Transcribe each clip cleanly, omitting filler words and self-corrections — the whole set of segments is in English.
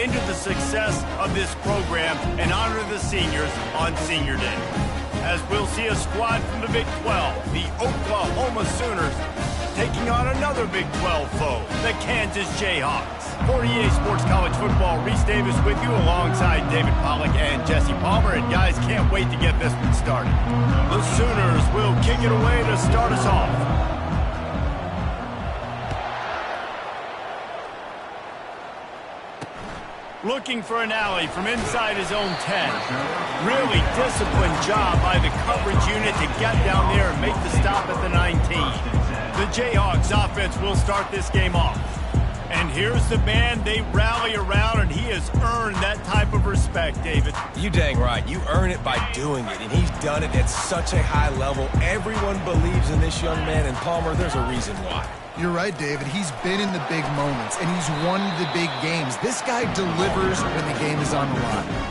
into the success of this program and honor the seniors on Senior Day. As we'll see a squad from the Big 12, the Oklahoma Sooners, taking on another Big 12 foe, the Kansas Jayhawks. For EA Sports College Football, Reese Davis with you alongside David Pollack and Jesse Palmer. And guys, can't wait to get this one started. The Sooners will kick it away to start us off. Looking for an alley from inside his own 10. Really disciplined job by the coverage unit to get down there and make the stop at the 19. The Jayhawks offense will start this game off. And here's the man they rally around, and he has earned that type of respect, David. You dang right. You earn it by doing it, and he's done it at such a high level. Everyone believes in this young man, and Palmer, there's a reason why. You're right, David. He's been in the big moments, and he's won the big games. This guy delivers when the game is on the line.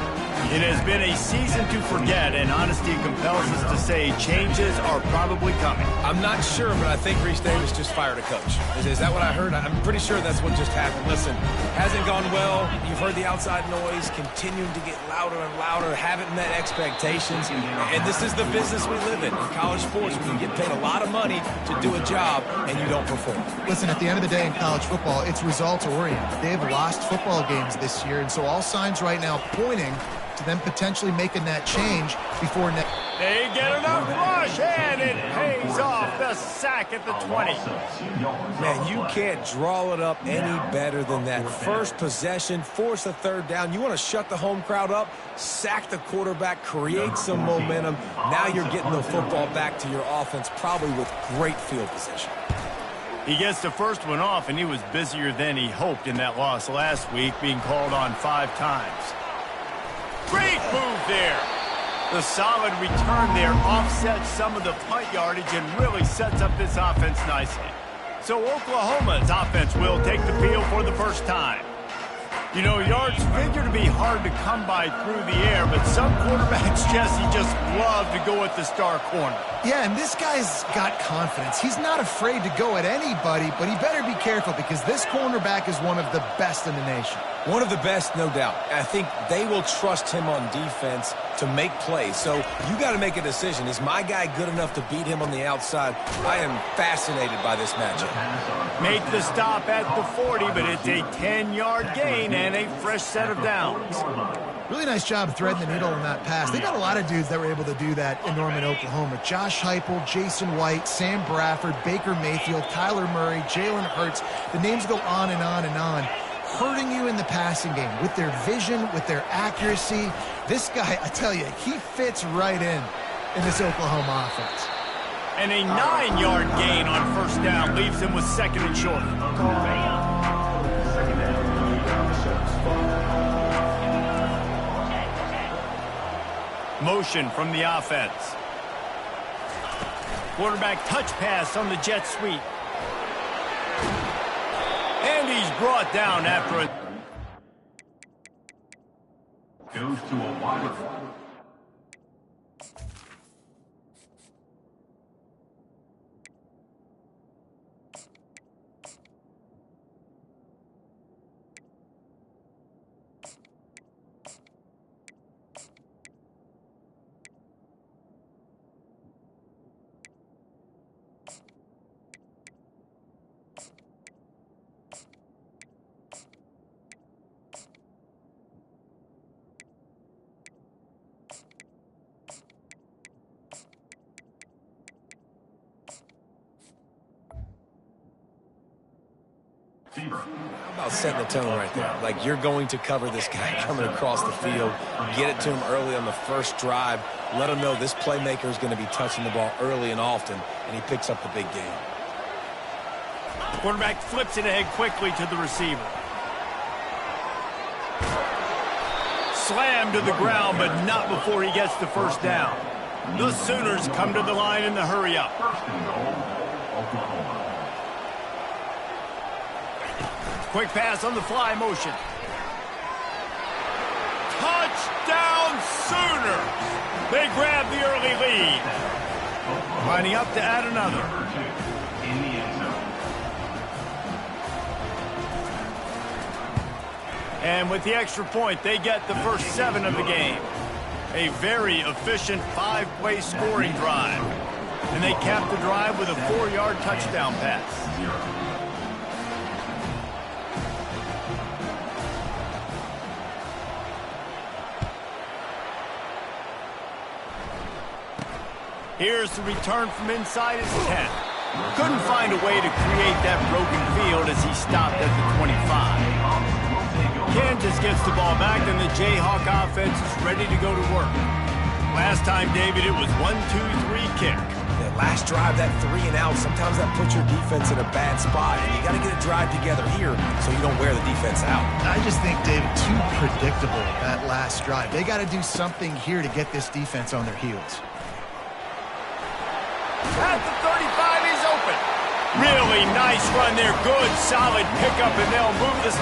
It has been a season to forget, and honesty compels us to say changes are probably coming. I'm not sure, but I think Reese Davis just fired a coach. Is that what I heard? I'm pretty sure that's what just happened. Listen, hasn't gone well. You've heard the outside noise, continuing to get louder and louder, haven't met expectations. And this is the business we live in college sports. We can get paid a lot of money to do a job, and you don't perform. Listen, at the end of the day in college football, it's results-oriented. They have lost football games this year, and so all signs right now pointing to them potentially making that change before next. They get enough rush, and it pays off. The sack at the 20. Man, you can't draw it up any better than that. First possession, force a third down. You want to shut the home crowd up, sack the quarterback, create some momentum. Now you're getting the football back to your offense, probably with great field position. He gets the first one off, and he was busier than he hoped in that loss last week, being called on 5 times. Great move there. The solid return there offsets some of the punt yardage and really sets up this offense nicely. So Oklahoma's offense will take the field for the first time. You know, yards figure to be hard to come by through the air, but some quarterbacks, Jesse, just love to go at the star corner. Yeah, and this guy's got confidence. He's not afraid to go at anybody, but he better be careful because this cornerback is one of the best in the nation. One of the best, no doubt. I think they will trust him on defense to make plays. So you got to make a decision. Is my guy good enough to beat him on the outside? I am fascinated by this matchup. Make the stop at the 40, but it's a 10-yard gain and a fresh set of downs. Really nice job threading the needle on that pass. They got a lot of dudes that were able to do that in Norman, Oklahoma. Josh Heupel, Jason White, Sam Bradford, Baker Mayfield, Kyler Murray, Jalen Hurts. The names go on and on and on. Hurting you in the passing game with their vision, with their accuracy. This guy, I tell you, he fits right in this Oklahoma offense. And a 9-yard gain on first down leaves him with second and short. Motion from the offense. Quarterback touch pass on the jet sweep. And he's brought down after it. Goes to a wide. How about setting the tone right there? Like, you're going to cover this guy coming across the field, get it to him early on the first drive, let him know this playmaker is going to be touching the ball early and often, and he picks up the big game. Quarterback flips it ahead quickly to the receiver. Slammed to the ground, but not before he gets the first down. The Sooners come to the line in the hurry-up. Quick pass on the fly motion. Touchdown Sooners! They grab the early lead. Lining up to add another. In the end And with the extra point, they get the first 7 of the game. A very efficient 5-play scoring drive. And they cap the drive with a 4-yard touchdown pass. Here's the return from inside his 10. Couldn't find a way to create that broken field as he stopped at the 25. Kansas gets the ball back, and the Jayhawk offense is ready to go to work. Last time, David, it was 1-2-3 kick. That last drive, that 3 and out, sometimes that puts your defense in a bad spot, and you got to get a drive together here so you don't wear the defense out. I just think, David, too predictable, that last drive. They got to do something here to get this defense on their heels. At the 35, he's open. Really nice run there. Good, solid pickup, and they'll move this.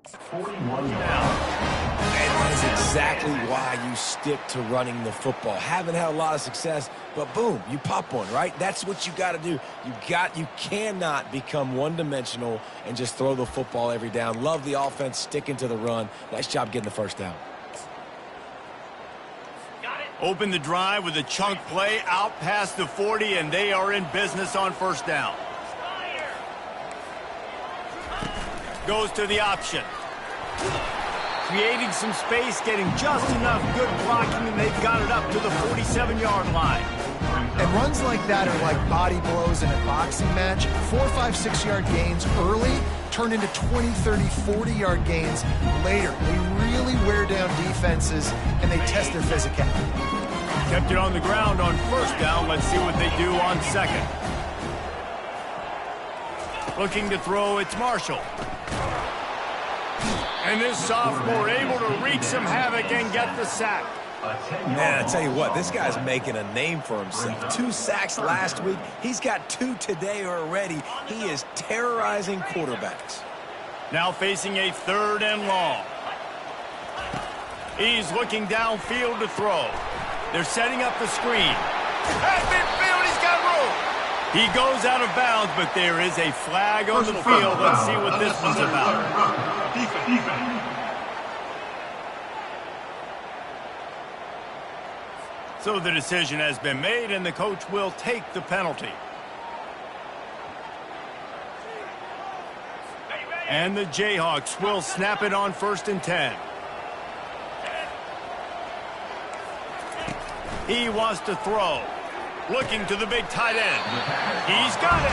41 And that is exactly why you stick to running the football. Haven't had a lot of success, but boom, you pop one, right? That's what you got to do. You cannot become one-dimensional and just throw the football every down. Love the offense, sticking to the run. Nice job getting the first down. Open the drive with a chunk play out past the 40, and they are in business on first down. Goes to the option. Creating some space, getting just enough good blocking, and they've got it up to the 47-yard line. And runs like that are like body blows in a boxing match. 4, 5, 6-yard gains early turn into 20, 30, 40-yard gains later. They really wear down defenses, and they test their physicality. Kept it on the ground on first down. Let's see what they do on second. Looking to throw, it's Marshall. And this sophomore able to wreak some havoc and get the sack. Man, I tell you what, this guy's making a name for himself. 2 sacks last week. He's got 2 today already. He is terrorizing quarterbacks. Now facing a 3rd and long. He's looking downfield to throw. They're setting up the screen. At midfield, he's got room. He goes out of bounds, but there is a flag on the field. Let's see what this one's about. Defense. So the decision has been made, and the coach will take the penalty. And the Jayhawks will snap it on 1st and 10. He wants to throw. Looking to the big tight end. He's got it.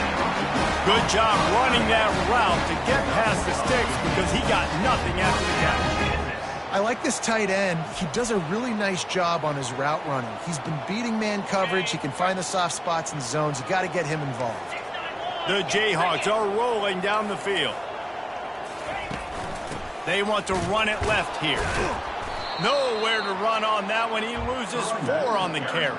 Good job running that route to get past the sticks because he got nothing after the catch. I like this tight end. He does a really nice job on his route running. He's been beating man coverage. He can find the soft spots and zones. You got to get him involved. The Jayhawks are rolling down the field. They want to run it left here. Nowhere to run on that one. He loses 4 on the carry.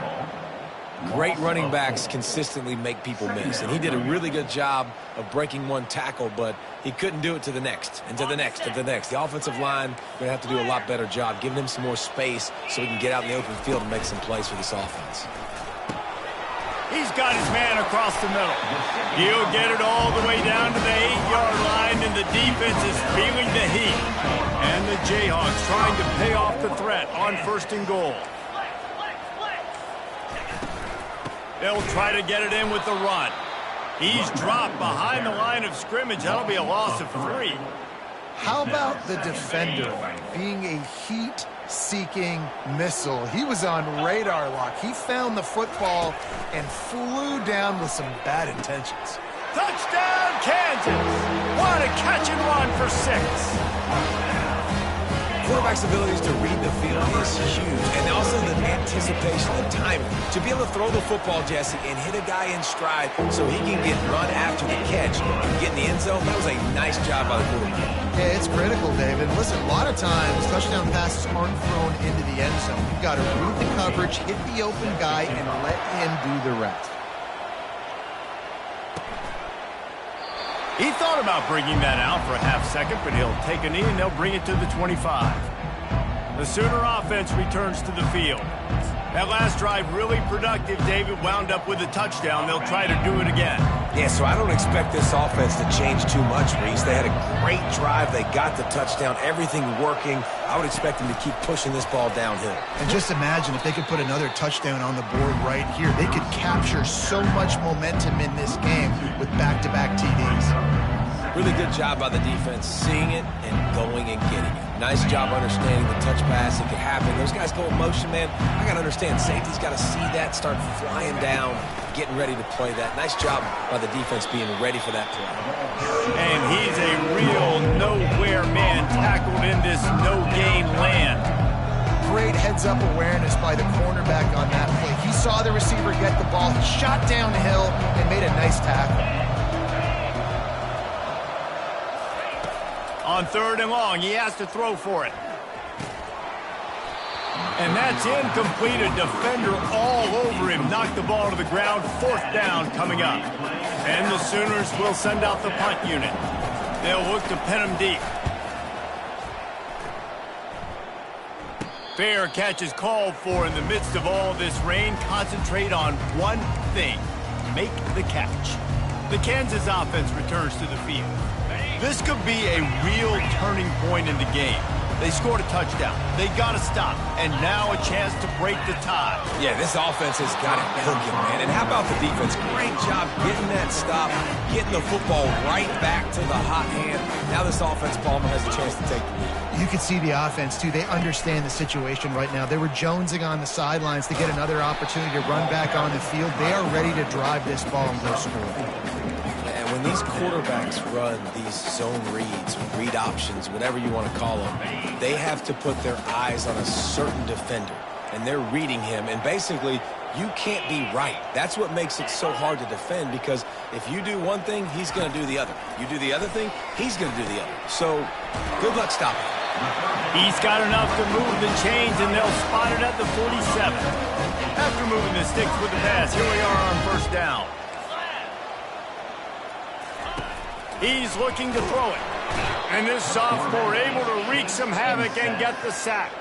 Great running backs consistently make people miss, and he did a really good job of breaking one tackle, but he couldn't do it to the next, and to the next, and to the next. The offensive line going to have to do a lot better job, giving him some more space so he can get out in the open field and make some plays for this offense. He's got his man across the middle. He'll get it all the way down to the 8-yard line, and the defense is feeling the heat. And the Jayhawks trying to pay off the threat on 1st and goal. They'll try to get it in with the run. He's dropped behind the line of scrimmage. That'll be a loss of 3. How about the defender being a heat-seeking missile? He was on radar lock. He found the football and flew down with some bad intentions. Touchdown, Kansas! What a catch and run for 6. Quarterback's abilities to read the field is huge, and also the anticipation and timing. To be able to throw the football, Jesse, and hit a guy in stride so he can get run after the catch and get in the end zone, that was a nice job by the quarterback. Yeah, it's critical, David. Listen, a lot of times touchdown passes aren't thrown into the end zone. You've got to read the coverage, hit the open guy, and let him do the rest. He thought about bringing that out for a half second, but he'll take a knee and they'll bring it to the 25. The Sooner offense returns to the field. That last drive really productive. David wound up with a touchdown. They'll try to do it again. Yeah, so I don't expect this offense to change too much, Reese. They had a great drive. They got the touchdown. Everything working. I would expect them to keep pushing this ball downhill. And just imagine if they could put another touchdown on the board right here. They could capture so much momentum in this game with back-to-back TDs. Really good job by the defense, seeing it and going and getting it. Nice job understanding the touch pass. It could happen. Those guys go in motion, man. I got to understand, safety's got to see that, start flying down, getting ready to play that. Nice job by the defense being ready for that play. And he's a real nowhere man tackled in this no-gain land. Great heads-up awareness by the cornerback on that play. He saw the receiver get the ball. He shot downhill and made a nice tackle. On 3rd and long, he has to throw for it. And that's incomplete. A defender all over him. Knocked the ball to the ground. 4th down coming up. And the Sooners will send out the punt unit. They'll look to pin him deep. Fair catch is called for in the midst of all this rain. Concentrate on one thing. Make the catch. The Kansas offense returns to the field. This could be a real turning point in the game. They scored a touchdown. They got to stop. And now a chance to break the tie. Yeah, this offense has got it cooking, man. And how about the defense? Great job getting that stop, getting the football right back to the hot hand. Now this offense, Palmer, has a chance to take the lead. You can see the offense, too. They understand the situation right now. They were jonesing on the sidelines to get another opportunity to run back on the field. They are ready to drive this ball and go score. When these quarterbacks run these zone reads, read options, whatever you want to call them, they have to put their eyes on a certain defender, and they're reading him, and basically you can't be right. That's what makes it so hard to defend, because if you do one thing, he's going to do the other. You do the other thing, he's going to do the other. So good luck stopping. He's got enough to move the chains, and they'll spot it at the 47. After moving the sticks with the pass, here we are on first down. He's looking to throw it. And this sophomore able to wreak some havoc and get the sack.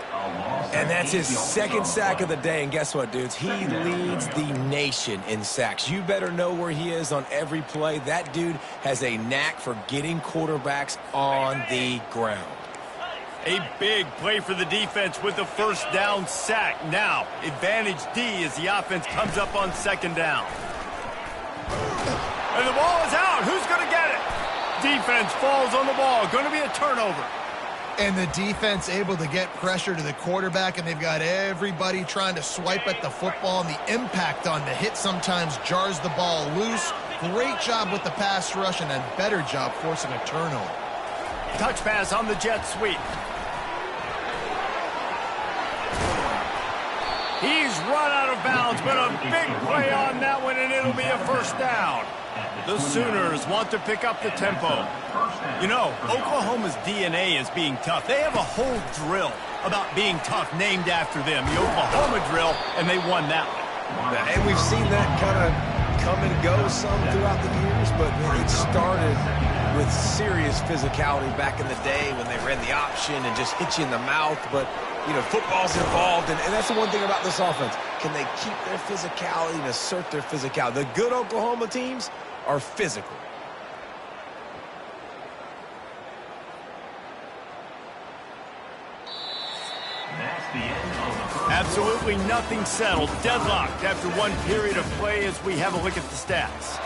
And that's his second sack of the day. And guess what, dudes? He leads the nation in sacks. You better know where he is on every play. That dude has a knack for getting quarterbacks on the ground. A big play for the defense with the first down sack. Now, advantage D as the offense comes up on second down. And the ball is out. Who's going to get it? Defense falls on the ball. Going to be a turnover. And the defense able to get pressure to the quarterback, and they've got everybody trying to swipe at the football, and the impact on the hit sometimes jars the ball loose. Great job with the pass rush, and a better job forcing a turnover. Touch pass on the jet sweep. He's run out of bounds, but a big play on that one, and it'll be a first down. The Sooners want to pick up the tempo. You know, Oklahoma's DNA is being tough. They have a whole drill about being tough named after them, the Oklahoma drill, and they won that one. And we've seen that kind of come and go some throughout the years, but it started with serious physicality back in the day when they ran the option and just hit you in the mouth. But, you know, football's involved, and that's the one thing about this offense. Can they keep their physicality and assert their physicality? The good Oklahoma teams are physical. Absolutely nothing settled. Deadlocked after one period of play as we have a look at the stats.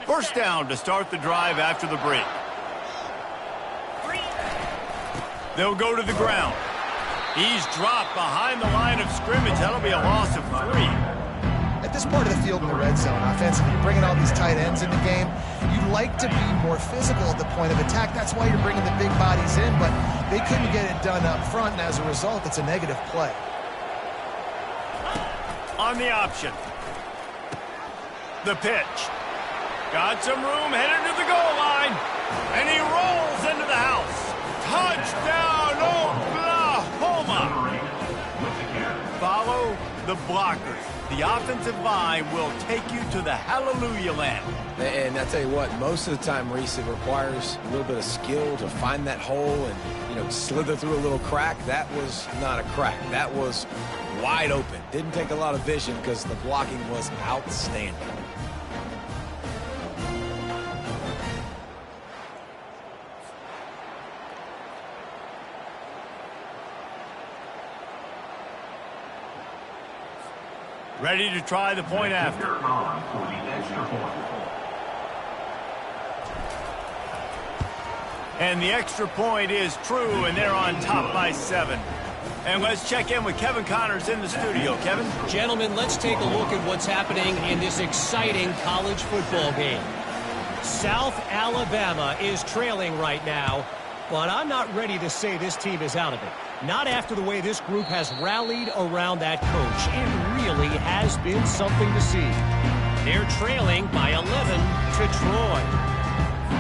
First down to start the drive after the break. They'll go to the ground. He's dropped behind the line of scrimmage. That'll be a loss of 3. At this part of the field in the red zone, offensively, you're bringing all these tight ends in the game. You'd like to be more physical at the point of attack. That's why you're bringing the big bodies in, but they couldn't get it done up front, and as a result, it's a negative play. On the option. The pitch. Got some room, headed to the goal line. And he rolls into the house. Touchdown, Oklahoma! Follow the blockers. The offensive line will take you to the hallelujah land. And I tell you what, most of the time, Reese, it requires a little bit of skill to find that hole and, slither through a little crack. That was not a crack. That was wide open. Didn't take a lot of vision because the blocking was outstanding. Ready to try the point after. And the extra point is true, and they're on top by 7. And let's check in with Kevin Connors in the studio. Kevin? Gentlemen, let's take a look at what's happening in this exciting college football game. South Alabama is trailing right now, but I'm not ready to say this team is out of it. Not after the way this group has rallied around that coach. It really has been something to see. They're trailing by 11 to Troy.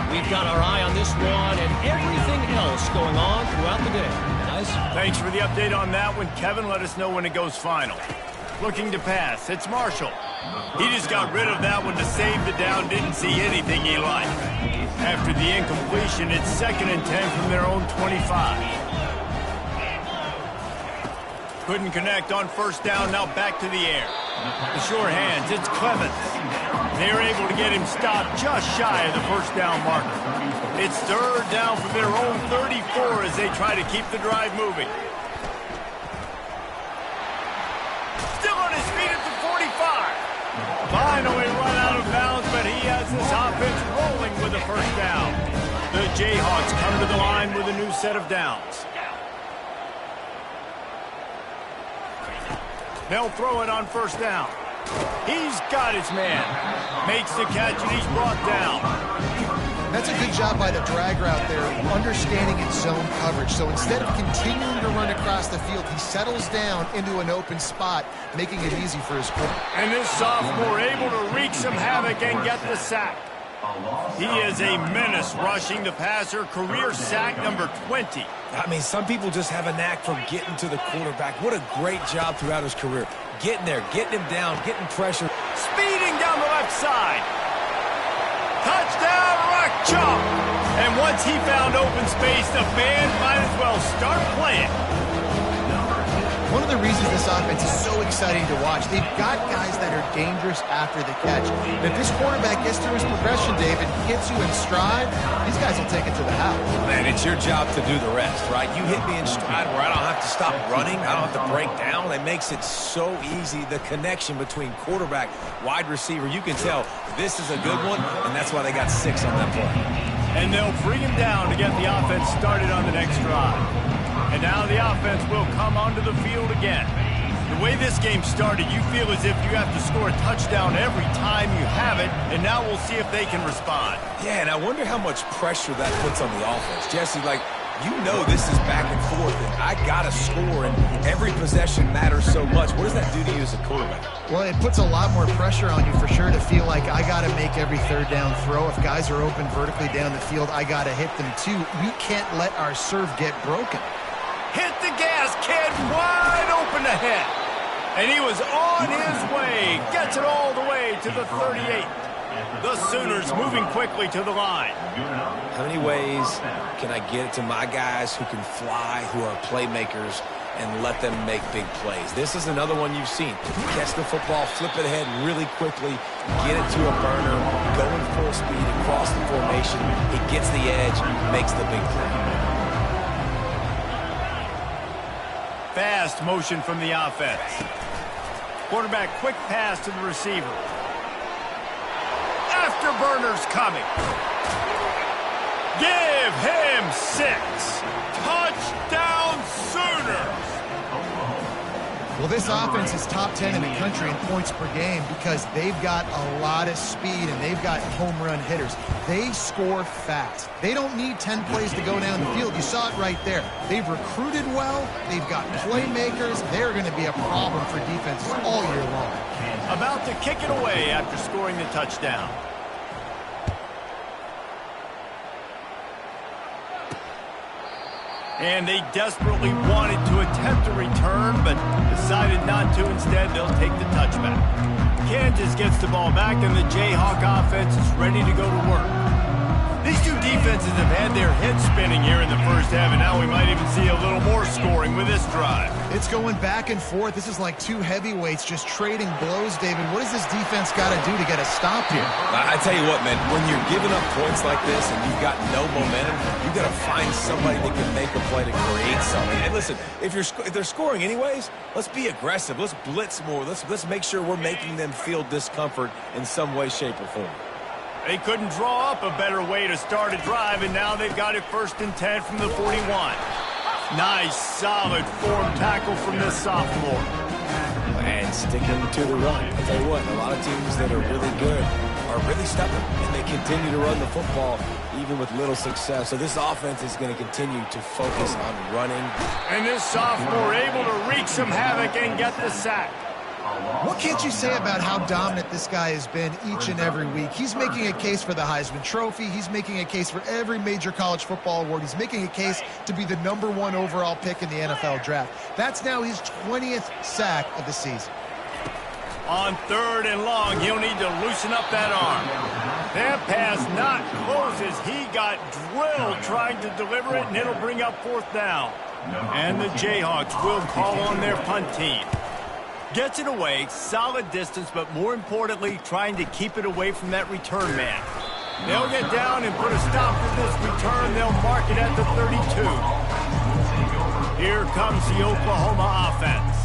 We've got our eye on this one and everything else going on throughout the day. Guys? Thanks for the update on that one, Kevin. Let us know when it goes final. Looking to pass. It's Marshall. He just got rid of that one to save the down. Didn't see anything he liked. After the incompletion, it's 2nd and 10 from their own 25. Couldn't connect on first down, now back to the air. The sure hands, it's Clemens. They're able to get him stopped just shy of the first down marker. It's 3rd down from their own 34 as they try to keep the drive moving. Still on his feet at the 45. Finally run out of bounds, but he has this offense rolling with a first down. The Jayhawks come to the line with a new set of downs. They'll throw it on first down. He's got his man. Makes the catch, and he's brought down. That's a good job by the drag route there, understanding its zone coverage. So instead of continuing to run across the field, he settles down into an open spot, making it easy for his quarterback. And this sophomore able to wreak some havoc and get the sack. He is a menace rushing the passer, career sack number 20. I mean, some people just have a knack for getting to the quarterback. What a great job throughout his career. Getting there, getting him down, getting pressure. Speeding down the left side. Touchdown, Rock Chalk. And once he found open space, the band might as well start playing. One of the reasons this offense is so exciting to watch, they've got guys that are dangerous after the catch. And if this quarterback gets through his progression, David, hits you in stride, these guys will take it to the house. Man, it's your job to do the rest, right? You hit me in stride where I don't have to stop running. I don't have to break down. It makes it so easy, the connection between quarterback, wide receiver. You can tell this is a good one, and that's why they got 6 on that play. And they'll bring him down to get the offense started on the next drive. And now the offense will come onto the field again. The way this game started, you feel as if you have to score a touchdown every time you have it, and now we'll see if they can respond. Yeah, and I wonder how much pressure that puts on the offense. Jesse, this is back and forth, and I got to score, and every possession matters so much. What does that do to you as a quarterback? Well, it puts a lot more pressure on you for sure to feel like I got to make every 3rd down throw. If guys are open vertically down the field, I got to hit them too. We can't let our serve get broken. Hit the gas, kid, wide open ahead. And he was on his way. Gets it all the way to the 38. The Sooners moving quickly to the line. How many ways can I get it to my guys who can fly, who are playmakers, and let them make big plays? This is another one you've seen. Catch the football, flip it ahead really quickly, get it to a burner, going full speed across the formation. He gets the edge, makes the big play. Fast motion from the offense. Quarterback quick pass to the receiver. Afterburner's coming. Give him 6. Touchdown Sooners. Well, this offense is top 10 in the country in points per game because they've got a lot of speed and they've got home run hitters. They score fast. They don't need 10 plays to go down the field. You saw it right there. They've recruited well. They've got playmakers. They're going to be a problem for defenses all year long. About to kick it away after scoring the touchdown. And they desperately wanted to attempt a return, but decided not to. Instead, they'll take the touchback. Kansas gets the ball back, and the Jayhawk offense is ready to go to work. These two defenses have had their heads spinning here in the first half, and now we might even see a little more scoring with this drive. It's going back and forth. This is like two heavyweights just trading blows, David. What does this defense got to do to get a stop here? I tell you what, man, when you're giving up points like this and you've got no momentum, you've got to find somebody that can make a play to create something. And listen, if they're scoring anyways, let's be aggressive. Let's blitz more. Let's make sure we're making them feel discomfort in some way, shape, or form. They couldn't draw up a better way to start a drive, and now they've got it 1st and 10 from the 41. Nice, solid form tackle from this sophomore. And sticking to the run. I'll tell you what, a lot of teams that are really good are really stubborn, and they continue to run the football even with little success. So this offense is going to continue to focus on running. And this sophomore able to wreak some havoc and get the sack. What can't you say about how dominant this guy has been each and every week? He's making a case for the Heisman Trophy. He's making a case for every major college football award. He's making a case to be the #1 overall pick in the NFL draft. That's now his 20th sack of the season. On 3rd and long, he'll need to loosen up that arm. That pass not close as he got drilled trying to deliver it, and it'll bring up 4th down. And the Jayhawks will call on their punt team. Gets it away, solid distance, but more importantly, trying to keep it away from that return man. They'll get down and put a stop to this return. They'll mark it at the 32. Here comes the Oklahoma offense.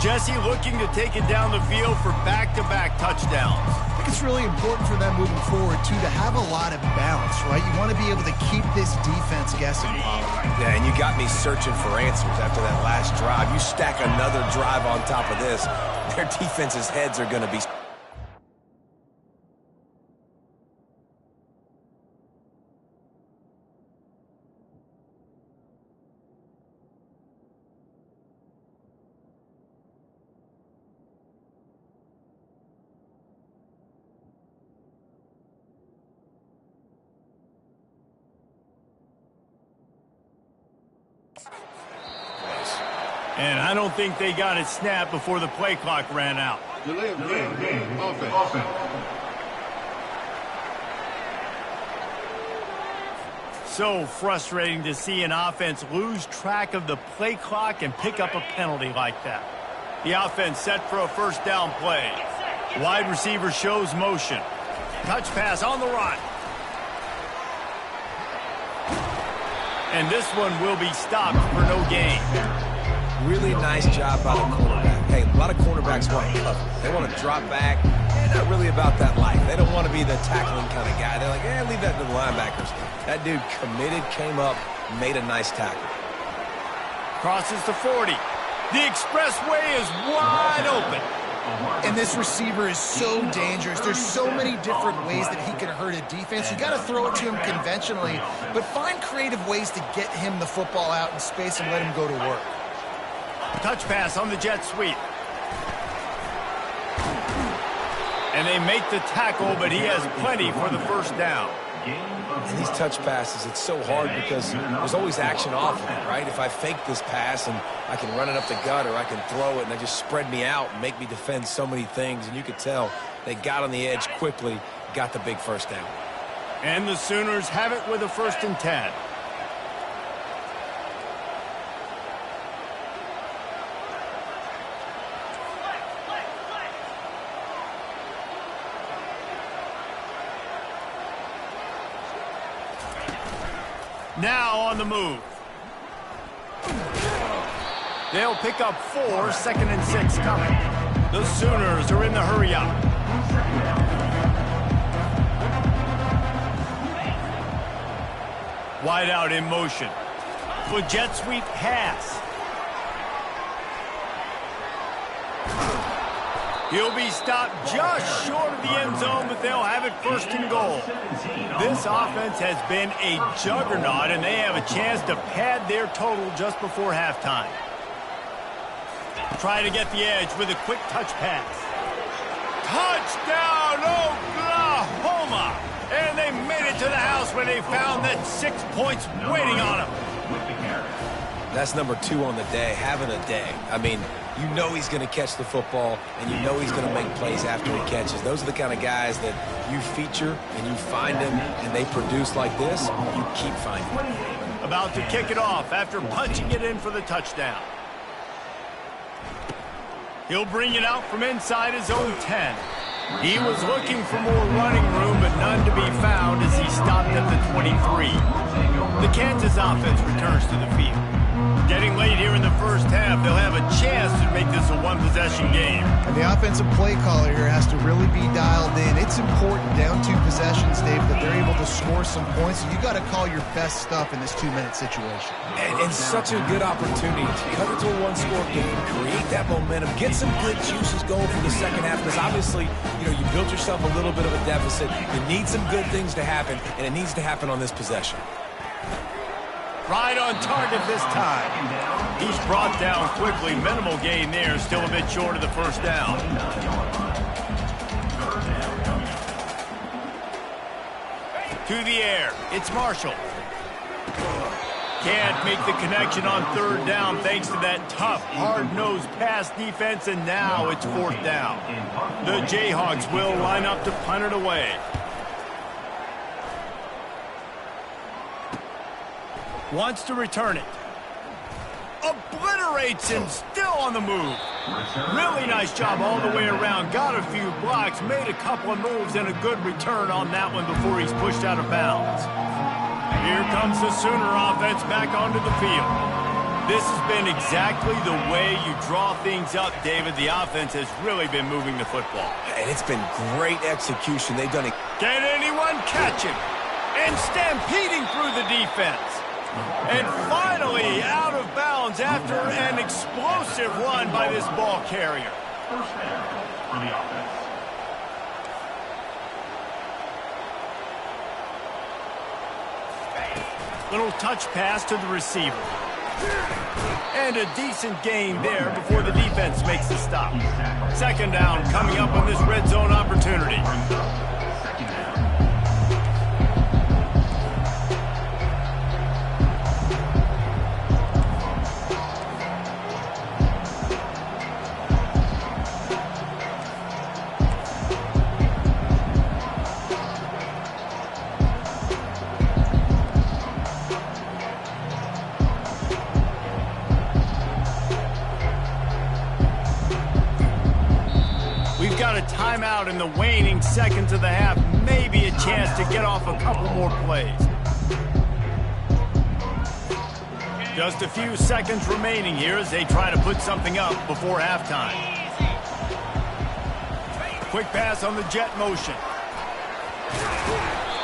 Jesse looking to take it down the field for back-to-back touchdowns. I think it's really important for them moving forward, too, to have a lot of balance, right? You want to be able to keep this defense guessing, Paulo. Yeah, and you got me searching for answers after that last drive. You stack another drive on top of this, their defense's heads are going to be... And I don't think they got it snapped before the play clock ran out. Delay of game. Offense. So frustrating to see an offense lose track of the play clock and pick up a penalty like that. The offense set for a 1st down play. Wide receiver shows motion. Touch pass on the run. And this one will be stopped for no gain. Really nice job by the cornerback. Hey, a lot of cornerbacks want to cover. They want to drop back. They're not really about that life. They don't want to be the tackling kind of guy. They're like, leave that to the linebackers. That dude committed, came up, made a nice tackle. Crosses the 40. The expressway is wide open. And this receiver is so dangerous. There's so many different ways that he can hurt a defense. You got to throw it to him conventionally, but find creative ways to get him the football out in space and let him go to work. Touch pass on the jet sweep. And they make the tackle, but he has plenty for the 1st down. And these touch passes, it's so hard because there's always action off of it, right? If I fake this pass and I can run it up the gut or I can throw it and they just spread me out and make me defend so many things. And you could tell they got on the edge quickly, got the big 1st down. And the Sooners have it with a 1st and 10. Now on the move. They'll pick up 4, 2nd and 6 coming. The Sooners are in the hurry-up. Wide out in motion. With jet sweep pass. He'll be stopped just short of the end zone, but they'll have it first and goal. This offense has been a juggernaut, and they have a chance to pad their total just before halftime. Try to get the edge with a quick touch pass. Touchdown, Oklahoma! And they made it to the house where they found that 6 points waiting on them. That's number 2 on the day, having a day. I mean, you know he's going to catch the football, and you know he's going to make plays after he catches. Those are the kind of guys that you feature, and you find them, and they produce like this, you keep finding them. About to kick it off after punching it in for the touchdown. He'll bring it out from inside his own 10. He was looking for more running room, but none to be found as he stopped at the 23. The Kansas offense returns to the field. Getting late here in the first half, they'll have a chance to make this a one-possession game. And the offensive play caller here has to really be dialed in. It's important down 2 possessions, Dave, that they're able to score some points. So you got to call your best stuff in this 2-minute situation. And such a good opportunity to cut it to a one-score game, create that momentum, get some good juices going for the second half. Because obviously, you built yourself a little bit of a deficit. You need some good things to happen, and it needs to happen on this possession. Right on target this time. He's brought down quickly. Minimal gain there. Still a bit short of the first down. To the air. It's Marshall. Can't make the connection on third down thanks to that tough, hard-nosed pass defense, and now it's fourth down. The Jayhawks will line up to punt it away. Wants to return it. Obliterates him, still on the move. Really nice job all the way around. Got a few blocks, made a couple of moves, and a good return on that one before he's pushed out of bounds. Here comes the Sooner offense back onto the field. This has been exactly the way you draw things up, David. The offense has really been moving the football. And it's been great execution. They've done it. Can anyone catch him? And stampeding through the defense. And finally out of bounds after an explosive run by this ball carrier. First down for the offense. Little touch pass to the receiver. And a decent gain there before the defense makes the stop. Second down coming up on this red zone opportunity. Timeout in the waning seconds of the half. Maybe a chance to get off a couple more plays. Just a few seconds remaining here as they try to put something up before halftime. Quick pass on the jet motion.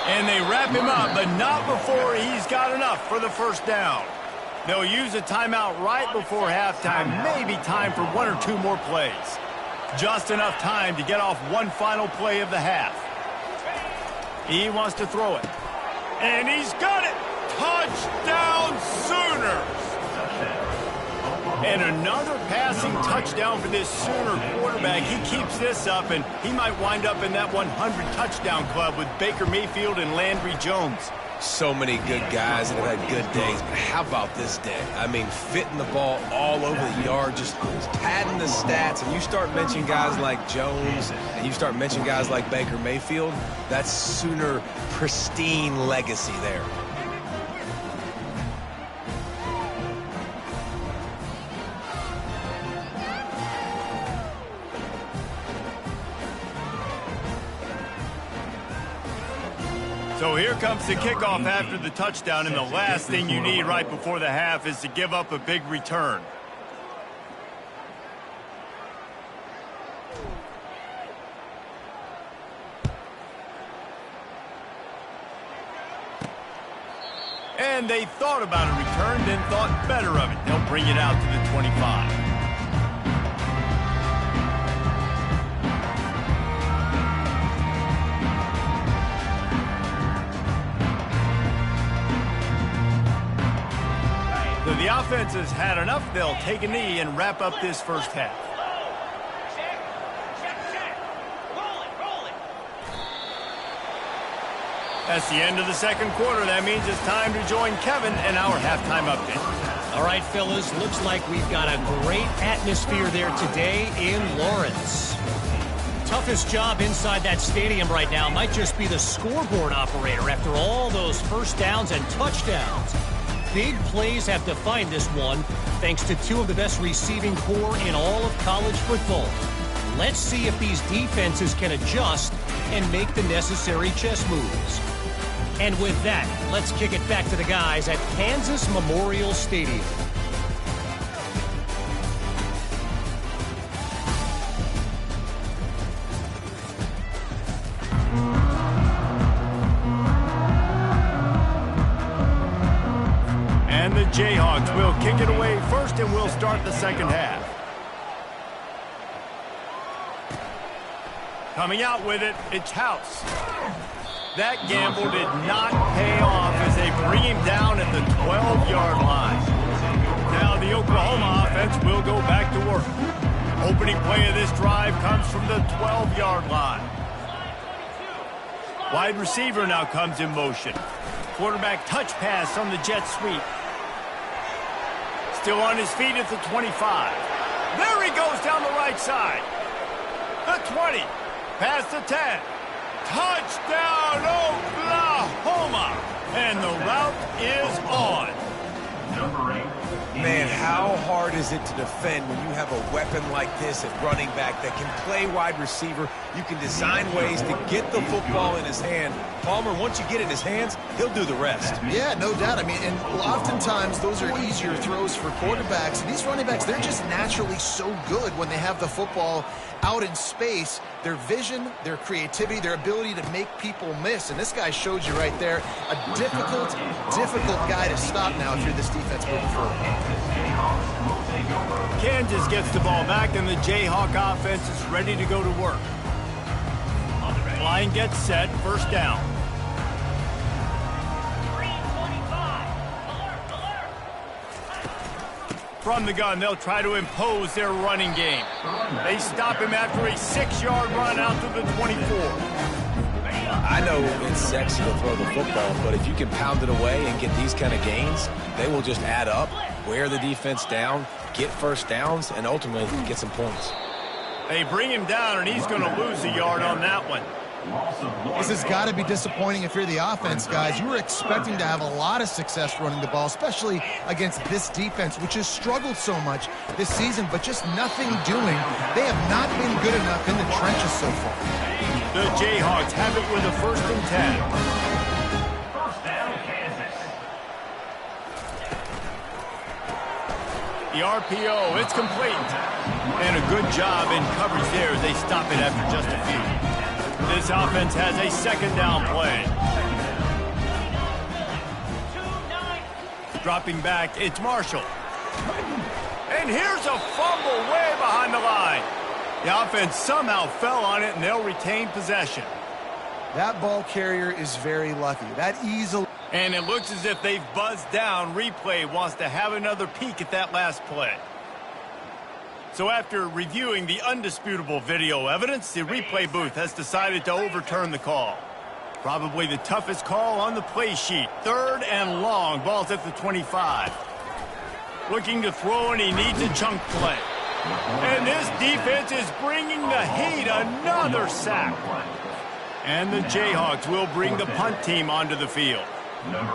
And they wrap him up, but not before he's got enough for the first down. They'll use a timeout right before halftime. Maybe time for 1 or 2 more plays. Just enough time to get off one final play of the half. He wants to throw it. And he's got it! Touchdown Sooners! And another passing touchdown for this Sooner quarterback. He keeps this up, and he might wind up in that 100 touchdown club with Baker Mayfield and Landry Jones. So many good guys that have had good days, but how about this day? I mean, fitting the ball all over the yard, just padding the stats, and you start mentioning guys like Jones, and you start mentioning guys like Baker Mayfield, that's Sooner pristine legacy there. So here comes the kickoff after the touchdown, and the last thing you need right before the half is to give up a big return. And they thought about a return, then thought better of it. They'll bring it out to the 25. So the offense has had enough. They'll take a knee and wrap up this first half. That's the end of the second quarter. That means it's time to join Kevin in our halftime update. All right, fellas, looks like we've got a great atmosphere there today in Lawrence. Toughest job inside that stadium right now might just be the scoreboard operator after all those first downs and touchdowns. Big plays have defined this one thanks to two of the best receiving corps in all of college football. Let's see if these defenses can adjust and make the necessary chess moves. And with that, let's kick it back to the guys at Kansas Memorial Stadium. And the Jayhawks will kick it away first, and we'll start the second half. Coming out with it, it's House. That gamble did not pay off as they bring him down at the 12-yard line. Now the Oklahoma offense will go back to work. Opening play of this drive comes from the 12-yard line. Wide receiver now comes in motion. Quarterback touch pass on the jet sweep. Still on his feet at the 25. There he goes down the right side. The 20. Past the 10. Touchdown, Oklahoma! And the route is on. Number 8. Man, how hard is it to defend when you have a weapon like this at running back that can play wide receiver? You can design ways to get the football in his hand. Palmer, once you get it in his hands, he'll do the rest. Yeah, no doubt. I mean, and oftentimes those are easier throws for quarterbacks. These running backs, they're just naturally so good when they have the football out in space. Their vision, their creativity, their ability to make people miss. And this guy showed you right there, a difficult guy to stop now if you're this defense moving forward. Kansas gets the ball back, and the Jayhawk offense is ready to go to work. Line gets set, first down. From the gun, they'll try to impose their running game. They stop him after a 6-yard run out to the 24. I know it's sexy to throw the football, but if you can pound it away and get these kind of gains, they will just add up, wear the defense down, get first downs, and ultimately get some points. They bring him down, and he's going to lose a yard on that one. This has got to be disappointing if you're the offense, guys. You were expecting to have a lot of success running the ball, especially against this defense, which has struggled so much this season, but just nothing doing. They have not been good enough in the trenches so far. The Jayhawks have it with a 1st and 10. First down, Kansas. The RPO, it's complete. And a good job in coverage there as they stop it after just a few. This offense has a 2nd down play. Dropping back, it's Marshall. And here's a fumble way behind the line. The offense somehow fell on it, and they'll retain possession. That ball carrier is very lucky. That easily... And it looks as if they've buzzed down. Replay wants to have another peek at that last play. So after reviewing the undisputable video evidence, the replay booth has decided to overturn the call. Probably the toughest call on the play sheet. 3rd and long. Ball's at the 25. Looking to throw, and he needs a chunk play. And this defense is bringing the heat. Another sack. And the Jayhawks will bring the punt team onto the field.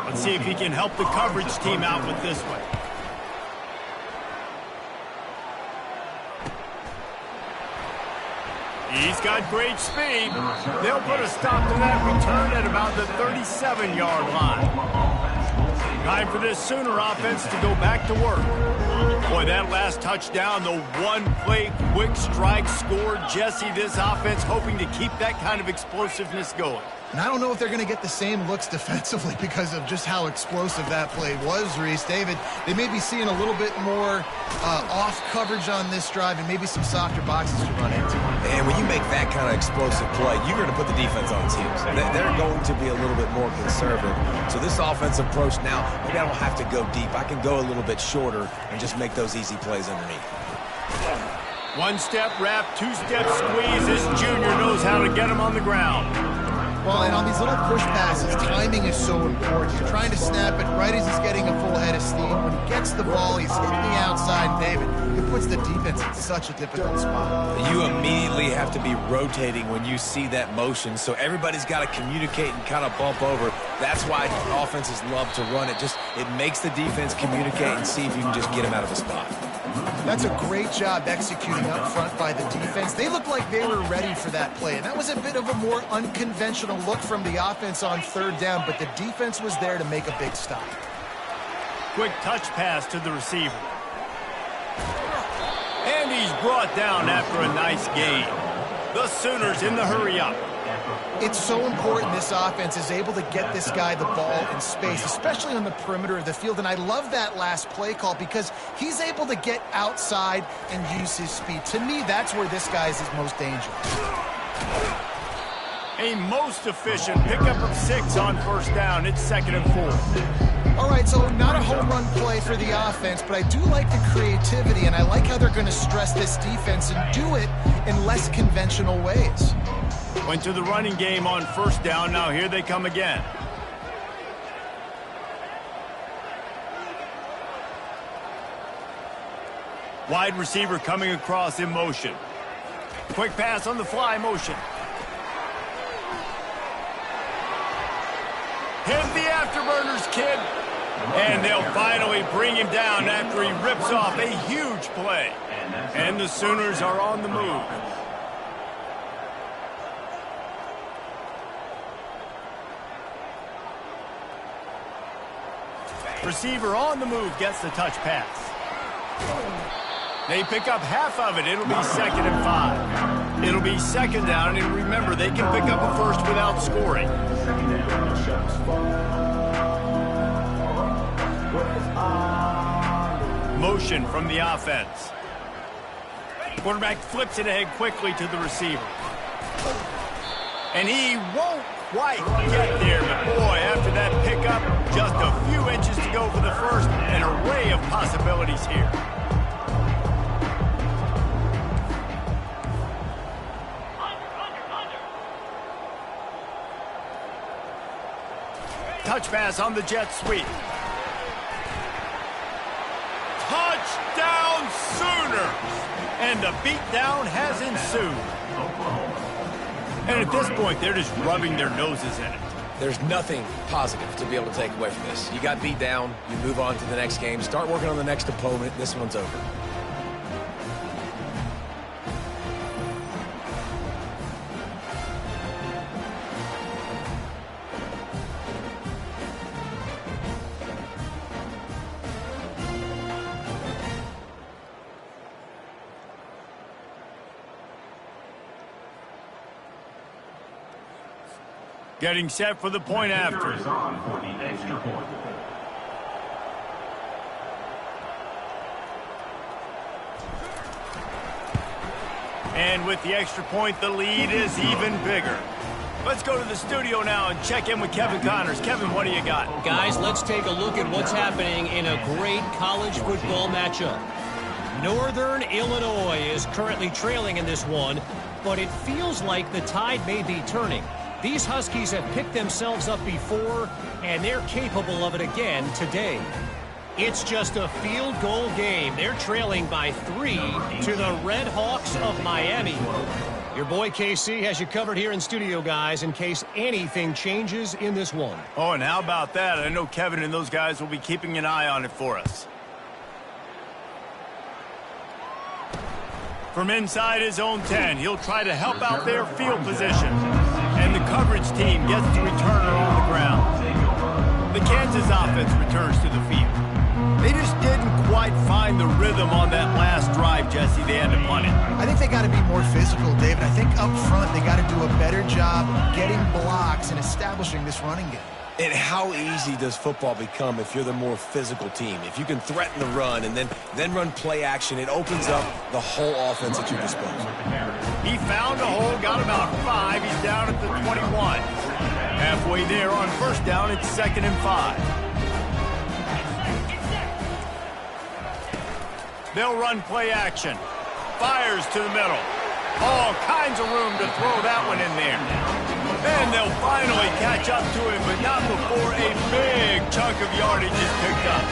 Let's see if he can help the coverage team out with this one. He's got great speed. They'll put a stop to that return at about the 37-yard line. Time for this Sooner offense to go back to work. Boy, that last touchdown, the one-play quick strike scored. Jesse, this offense hoping to keep that kind of explosiveness going. And I don't know if they're going to get the same looks defensively because of just how explosive that play was, Reese. David, they may be seeing a little bit more off coverage on this drive and maybe some softer boxes to run into. And when you make that kind of explosive play, you're going to put the defense on its heels. They're going to be a little bit more conservative. So this offensive approach now, maybe I don't have to go deep. I can go a little bit shorter and just make those easy plays underneath. One-step wrap, two-step squeeze. This junior knows how to get him on the ground. Well, and on these little push passes, timing is so important. You're trying to snap it right as he's getting a full head of steam. When he gets the ball, he's hitting the outside, David. It puts the defense in such a difficult spot. You immediately have to be rotating when you see that motion, so everybody's got to communicate and kind of bump over. That's why offenses love to run it. It makes the defense communicate and see if you can just get him out of a spot. That's a great job executing up front by the defense. They looked like they were ready for that play, and that was a bit of a more unconventional look from the offense on third down, but the defense was there to make a big stop. Quick touch pass to the receiver. And he's brought down after a nice gain. The Sooners in the hurry-up. It's so important this offense is able to get this guy the ball in space, especially on the perimeter of the field. And I love that last play call because he's able to get outside and use his speed. To me, that's where this guy is his most dangerous. A most efficient pickup of 6 on first down. It's 2nd and 4. All right, so not a home run play for the offense, but I do like the creativity, and I like how they're going to stress this defense and do it in less conventional ways. Went to the running game on first down. Now here they come again. Wide receiver coming across in motion. Quick pass on the fly motion. Hit the afterburners, kid. And they'll finally bring him down after he rips off a huge play. And the Sooners are on the move. Receiver on the move gets the touch pass. They pick up half of it. It'll be 2nd and 5. It'll be 2nd down, and remember, they can pick up a first without scoring. Motion from the offense. Quarterback flips it ahead quickly to the receiver. And he won't quite get there, but boy, after that pickup, just a few inches to go for the first, an array of possibilities here. Touch pass on the jet sweep. Touchdown Sooners! And a beatdown has ensued. And at this point, they're just rubbing their noses in it. There's nothing positive to be able to take away from this. You got beat down, you move on to the next game, start working on the next opponent. This one's over. Getting set for the point after. Is on for the extra point. And with the extra point, the lead is even bigger. Let's go to the studio now and check in with Kevin Connors. Kevin, what do you got? Guys, let's take a look at what's happening in a great college football matchup. Northern Illinois is currently trailing in this one, but it feels like the tide may be turning. These Huskies have picked themselves up before, and they're capable of it again today. It's just a field goal game. They're trailing by 3 to the Red Hawks of Miami. Your boy KC has you covered here in studio, guys, in case anything changes in this one. Oh, and how about that? I know Kevin and those guys will be keeping an eye on it for us. From inside his own 10, he'll try to help out their field position. And the coverage team gets the returner on the ground. The Kansas offense returns to the field. They just didn't quite find find the rhythm on that last drive, Jesse. They had to punt it. I think they got to be more physical, David. I think up front they got to do a better job getting blocks and establishing this running game. And how easy does football become if you're the more physical team? If you can threaten the run and then run play action, it opens up the whole offense at your disposal. He found a hole, got about 5. He's down at the 21. Halfway there on first down, it's 2nd and 5. They'll run play action. Fires to the middle. All kinds of room to throw that one in there. And they'll finally catch up to him, but not before a big chunk of yardage is picked up.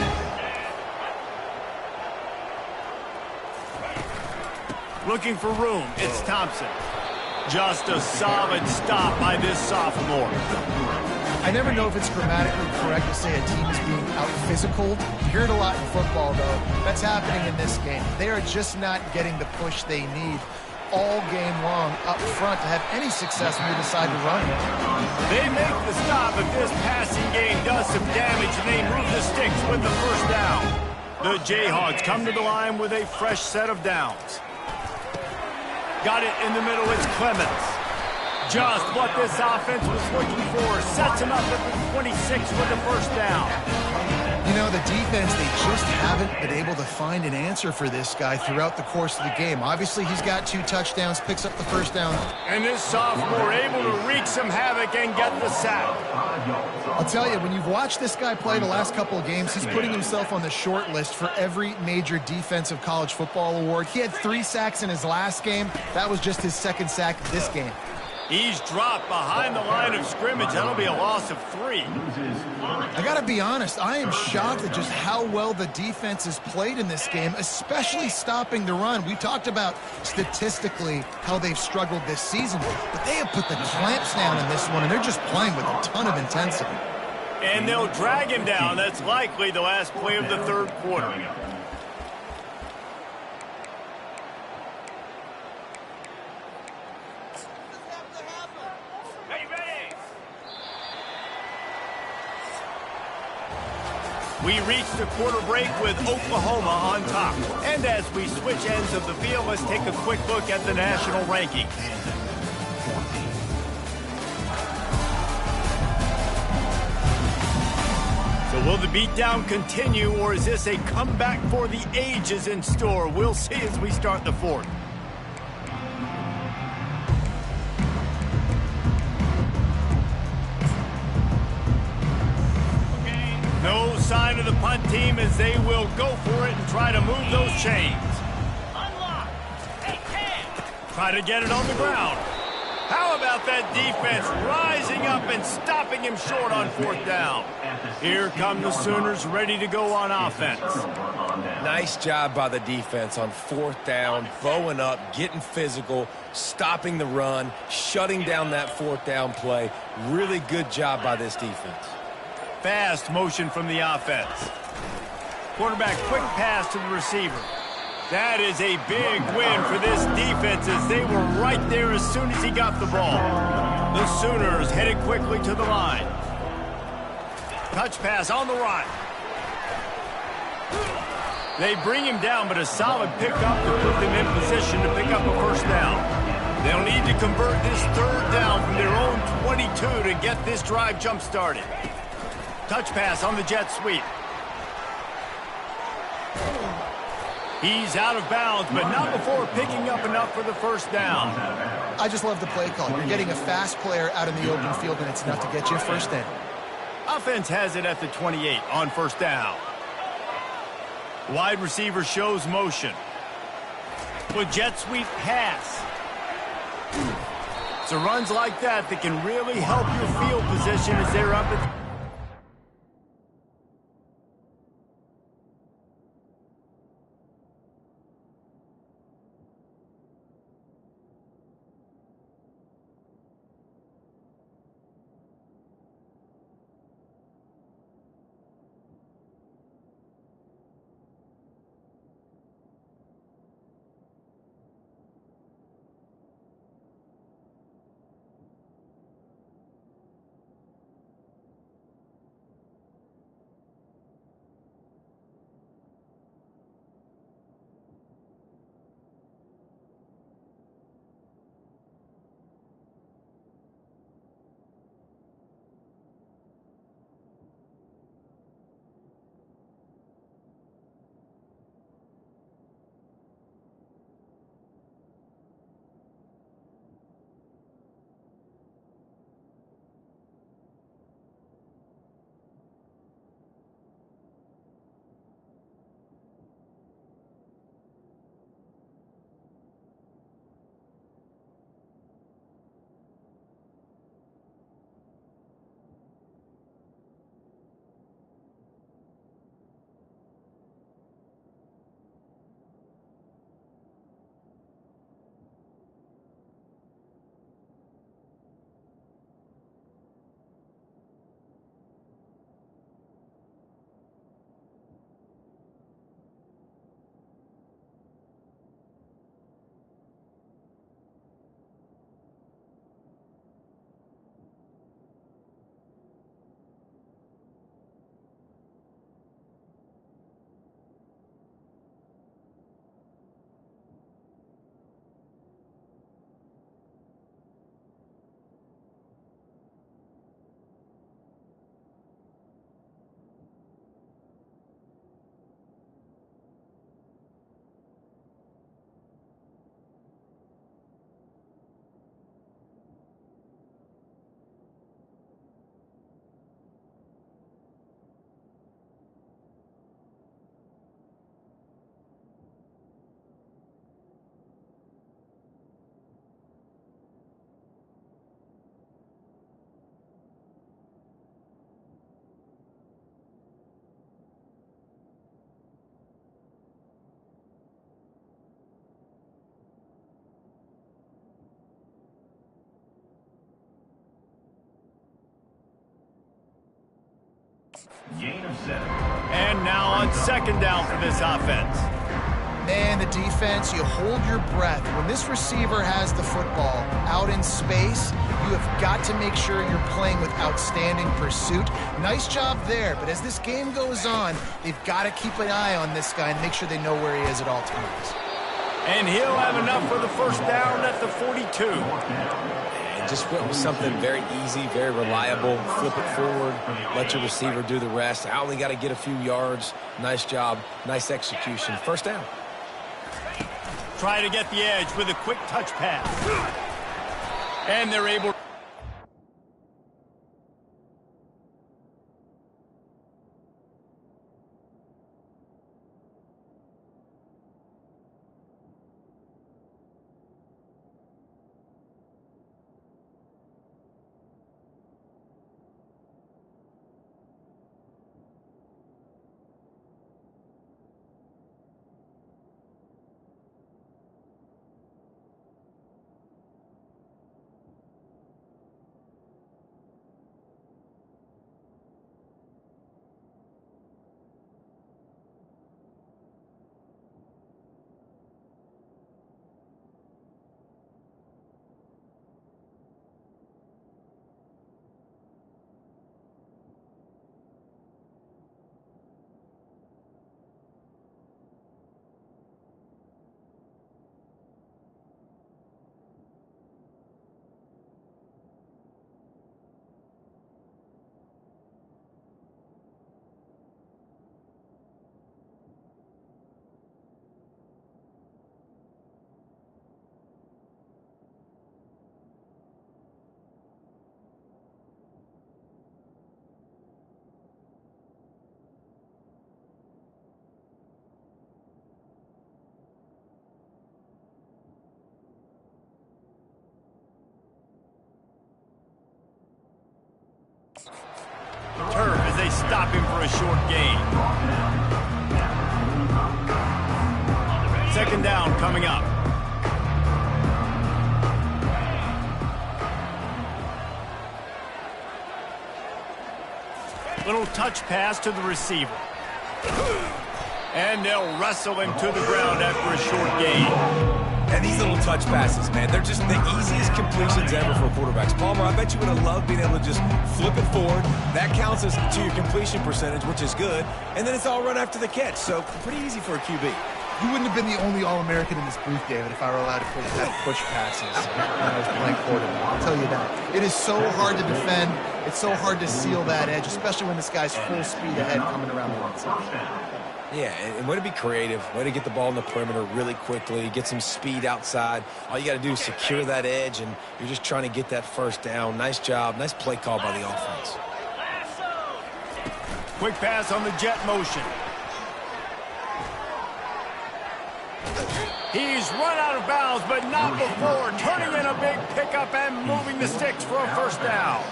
Looking for room, it's Thompson. Just a solid stop by this sophomore. I never know if it's grammatically correct to say a team is being out-physicaled. You hear it a lot in football, though. That's happening in this game. They are just not getting the push they need all game long up front to have any success when they decide to run it. They make the stop, but this passing game does some damage, and they move the sticks with the first down. The Jayhawks come to the line with a fresh set of downs. Got it in the middle, it's Clemens. Just what this offense was looking for. Sets him up at the 26 with the first down. You know, the defense, they just haven't been able to find an answer for this guy throughout the course of the game. Obviously, he's got 2 touchdowns, picks up the first down. And this sophomore able to wreak some havoc and get the sack. I'll tell you, when you've watched this guy play the last couple of games, he's putting himself on the short list for every major defensive college football award. He had 3 sacks in his last game. That was just his 2nd sack this game. He's dropped behind the line of scrimmage. That'll be a loss of 3. I got to be honest, I am shocked at just how well the defense has played in this game, especially stopping the run. We talked about statistically how they've struggled this season, but they have put the clamps down in this one, and they're just playing with a ton of intensity. And they'll drag him down. That's likely the last play of the 3rd quarter. We reach the quarter break with Oklahoma on top. And as we switch ends of the field, let's take a quick look at the national rankings. So will the beatdown continue, or is this a comeback for the ages in store? We'll see as we start the 4th. No sign of the punt team as they will go for it and try to move those chains. Unlock. Try to get it on the ground. How about that defense rising up and stopping him short on 4th down? Here come the Sooners ready to go on offense. Nice job by the defense on 4th down, bowing up, getting physical, stopping the run, shutting down that 4th down play. Really good job by this defense. Fast motion from the offense. Quarterback quick pass to the receiver. That is a big win for this defense as they were right there as soon as he got the ball. The Sooners headed quickly to the line. Touch pass on the run. They bring him down, but a solid pickup to put them in position to pick up a first down. They'll need to convert this 3rd down from their own 22 to get this drive jump-started. Touch pass on the jet sweep. He's out of bounds, but not before picking up enough for the first down. I just love the play call. You're getting a fast player out in the open field, and it's enough to get you a first down. Offense has it at the 28 on first down. Wide receiver shows motion. With jet sweep pass. So runs like that can really help your field position as they're up at Gain of 7. And now on second down for this offense. Man, the defense, you hold your breath. When this receiver has the football out in space, you have got to make sure you're playing with outstanding pursuit. Nice job there, but as this game goes on, they've got to keep an eye on this guy and make sure they know where he is at all times. And he'll have enough for the first down at the 42. And just went with something very easy, very reliable. Flip it forward, let your receiver do the rest. I only got to get a few yards. Nice job, nice execution. First down. Try to get the edge with a quick touch pass. And they're able. Turf as they stop him for a short gain. Second down coming up. Little touch pass to the receiver. And they'll wrestle him to the ground after a short gain. And these little touch passes, man, they're just the easiest completions ever for quarterbacks. Palmer, I bet you would have loved being able to just flip it forward. That counts as to your completion percentage, which is good. And then it's all run after the catch, so pretty easy for a QB. You wouldn't have been the only All-American in this booth, David, if I were allowed to push passes when I was playing quarterback. I'll tell you that. It is so hard to defend. It's so hard to seal that edge, especially when this guy's full speed ahead coming around the outside. Yeah, and way to be creative, way to get the ball in the perimeter really quickly, get some speed outside. All you got to do is secure that edge, and you're just trying to get that first down. Nice job, nice play call by the offense. Quick pass on the jet motion. He's run out of bounds, but not before turning in a big pickup and moving the sticks for a first down.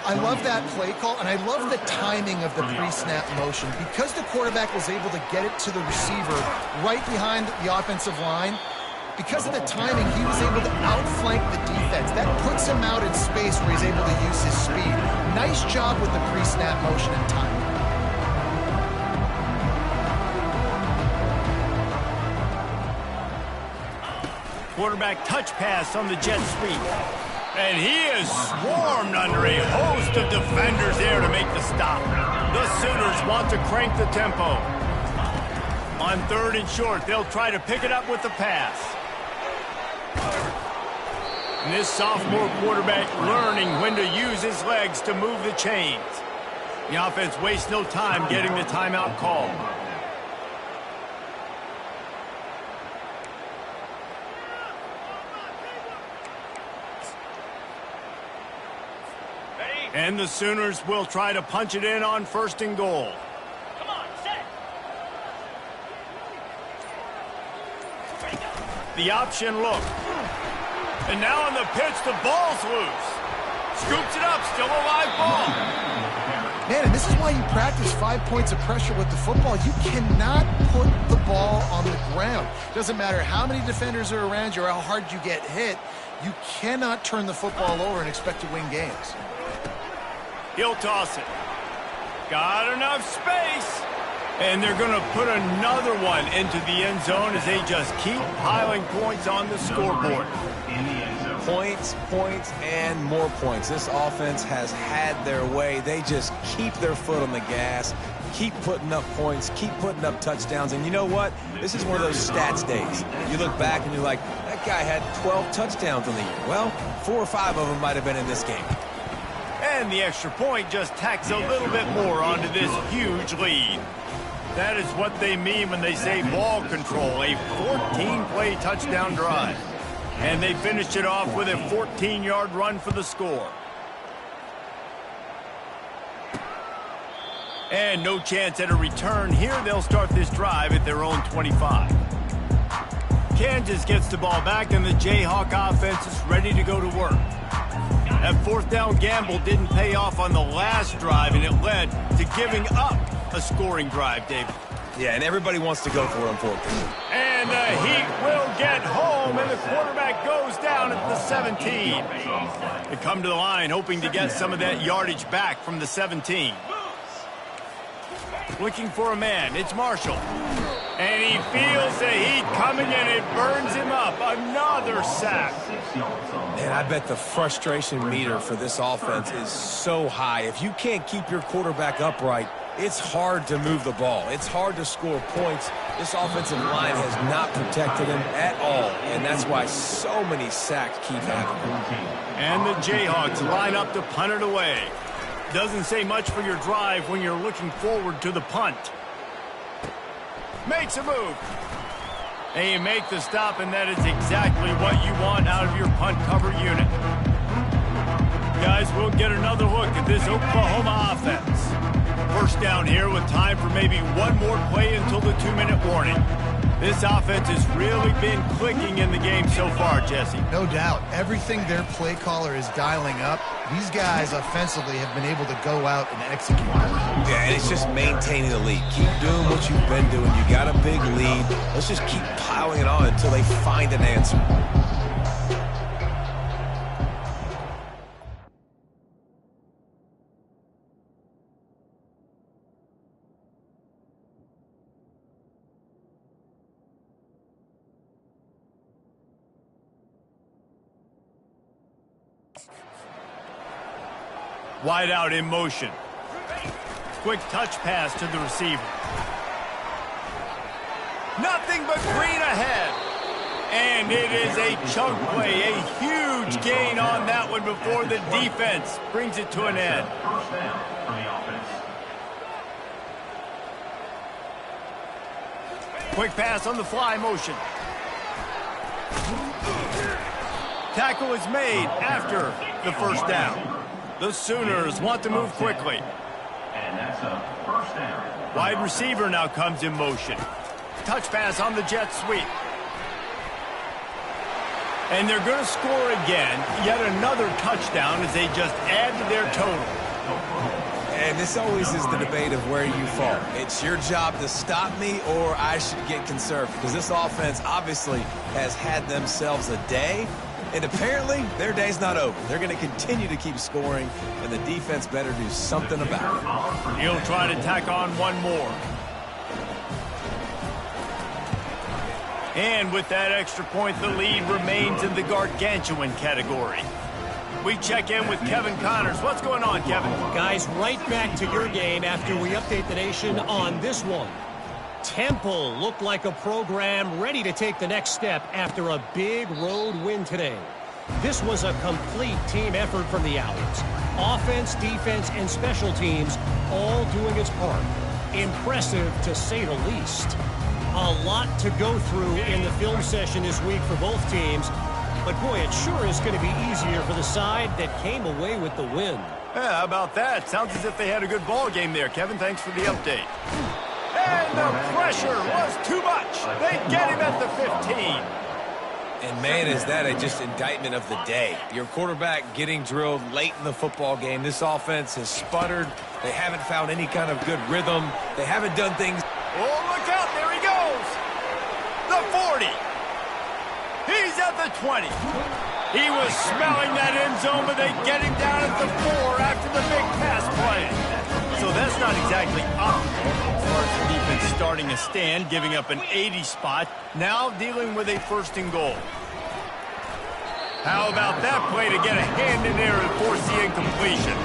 I love that play call, and I love the timing of the pre-snap motion. Because the quarterback was able to get it to the receiver right behind the offensive line, because of the timing, he was able to outflank the defense. That puts him out in space where he's able to use his speed. Nice job with the pre-snap motion and timing. Quarterback touch pass on the jet sweep. And he is swarmed under a host of defenders there to make the stop. The Sooners want to crank the tempo. On third and short, they'll try to pick it up with the pass. And this sophomore quarterback learning when to use his legs to move the chains. The offense wastes no time getting the timeout called. And the Sooners will try to punch it in on first and goal. Come on, set. The option look. And now on the pitch, the ball's loose. Scoops it up, still a live ball. Man, and this is why you practice 5 points of pressure with the football. You cannot put the ball on the ground. Doesn't matter how many defenders are around you or how hard you get hit. You cannot turn the football over and expect to win games. He'll toss it. Got enough space. And they're going to put another one into the end zone as they just keep piling points on the scoreboard. Points, points, and more points. This offense has had their way. They just keep their foot on the gas, keep putting up points, keep putting up touchdowns. And you know what? This is one of those stats days. You look back and you're like, that guy had 12 touchdowns on the year. Well, 4 or 5 of them might have been in this game. And the extra point just tacks a little bit more onto this huge lead. That is what they mean when they say ball control, a 14-play touchdown drive. And they finished it off with a 14-yard run for the score. And no chance at a return here. They'll start this drive at their own 25. Kansas gets the ball back, and the Jayhawk offense is ready to go to work. That fourth down gamble didn't pay off on the last drive, and it led to giving up a scoring drive, David. Yeah, and everybody wants to go for it, unfortunately. And the Heat will get home, and the quarterback goes down at the 17. They come to the line hoping to get some of that yardage back from the 17. Looking for a man, it's Marshall. And he feels the heat coming, and it burns him up. Another sack. And I bet the frustration meter for this offense is so high. If you can't keep your quarterback upright, it's hard to move the ball. It's hard to score points. This offensive line has not protected him at all, and that's why so many sacks keep happening. And the Jayhawks line up to punt it away. Doesn't say much for your drive when you're looking forward to the punt. Makes a move. And you make the stop, and that is exactly what you want out of your punt cover unit. Guys, we'll get another look at this Oklahoma offense. First down here with time for maybe one more play until the 2-minute warning. This offense has really been clicking in the game so far, Jesse. No doubt. Everything their play caller is dialing up, these guys offensively have been able to go out and execute. Yeah, and it's just maintaining the lead. Keep doing what you've been doing. You got a big lead. Let's just keep piling it on until they find an answer. Wide out in motion. Quick touch pass to the receiver. Nothing but green ahead. And it is a chunk play, a huge gain on that one before the defense brings it to an end. First down for the offense. Quick pass on the fly motion. Tackle is made after the first down. The Sooners want to move quickly. And that's a first down. Wide receiver now comes in motion. Touch pass on the jet sweep. And they're going to score again. Yet another touchdown as they just add to their total. And this always is the debate of where you fall. It's your job to stop me, or I should get conservative. Because this offense obviously has had themselves a day. And apparently, their day's not over. They're going to continue to keep scoring, and the defense better do something about it. He'll try to tack on one more. And with that extra point, the lead remains in the gargantuan category. We check in with Kevin Connors. What's going on, Kevin? Guys, right back to your game after we update the nation on this one. Temple looked like a program ready to take the next step after a big road win today. This was a complete team effort from the Owls. Offense, defense, and special teams all doing its part. Impressive, to say the least. A lot to go through in the film session this week for both teams. But, boy, it sure is going to be easier for the side that came away with the win. Yeah, how about that? Sounds as if they had a good ball game there, Kevin. Thanks for the update. And the pressure was too much. They get him at the 15. And, man, is that just indictment of the day. Your quarterback getting drilled late in the football game. This offense has sputtered. They haven't found any kind of good rhythm. They haven't done things. Oh, look out. There he goes. The 40. He's at the 20. He was smelling that end zone, but they get him down at the 4 after the big pass play. So that's not exactly optimal as far as the defense starting a stand, giving up an 80 spot, now dealing with a first and goal. How about that play to get a hand in there and force the incompletion?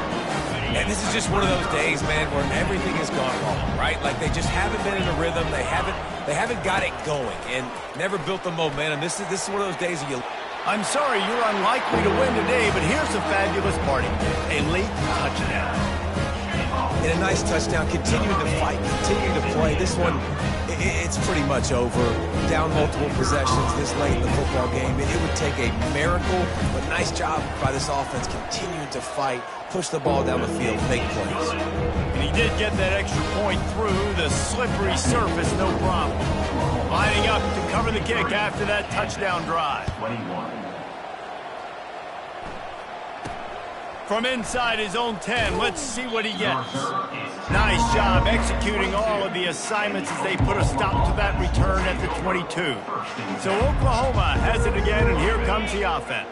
And this is just one of those days, man, where everything has gone wrong, right? Like they just haven't been in a rhythm. They haven't got it going and never built the momentum. This is one of those days that you... I'm sorry, you're unlikely to win today, but here's a fabulous party. A late touchdown. And a nice touchdown, continuing to fight, continuing to play. This one, it's pretty much over. Down multiple possessions this late in the football game. It would take a miracle, but nice job by this offense continuing to fight, push the ball down the field, make plays. And he did get that extra point through the slippery surface, no problem. Lining up to cover the kick after that touchdown drive. 21. From inside his own 10, let's see what he gets. Nice job executing all of the assignments as they put a stop to that return at the 22. So Oklahoma has it again, and here comes the offense.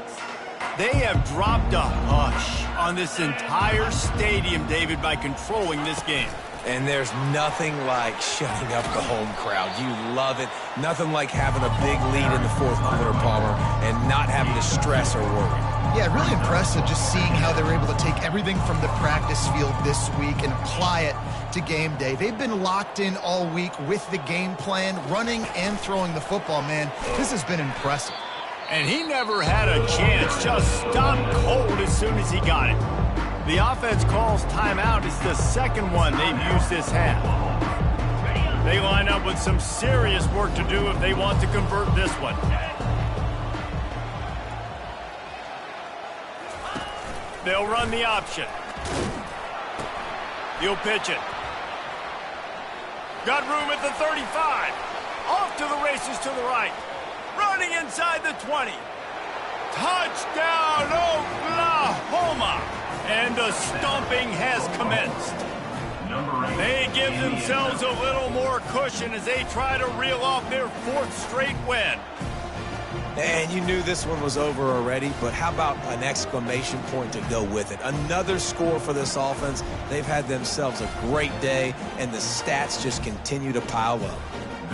They have dropped a hush on this entire stadium, David, by controlling this game. And there's nothing like shutting up the home crowd. You love it. Nothing like having a big lead in the fourth quarter, Palmer, and not having to stress or worry. Yeah, really impressive just seeing how they were able to take everything from the practice field this week and apply it to game day. They've been locked in all week with the game plan, running and throwing the football, man. This has been impressive. And he never had a chance, just stopped cold as soon as he got it. The offense calls timeout. It's the second one they've used this half. They line up with some serious work to do if they want to convert this one. They'll run the option. He'll pitch it. Got room at the 35. Off to the races to the right. Running inside the 20. Touchdown, Oklahoma! And the stomping has commenced. They give themselves a little more cushion as they try to reel off their fourth straight win. And you knew this one was over already, but how about an exclamation point to go with it? Another score for this offense. They've had themselves a great day, and the stats just continue to pile up.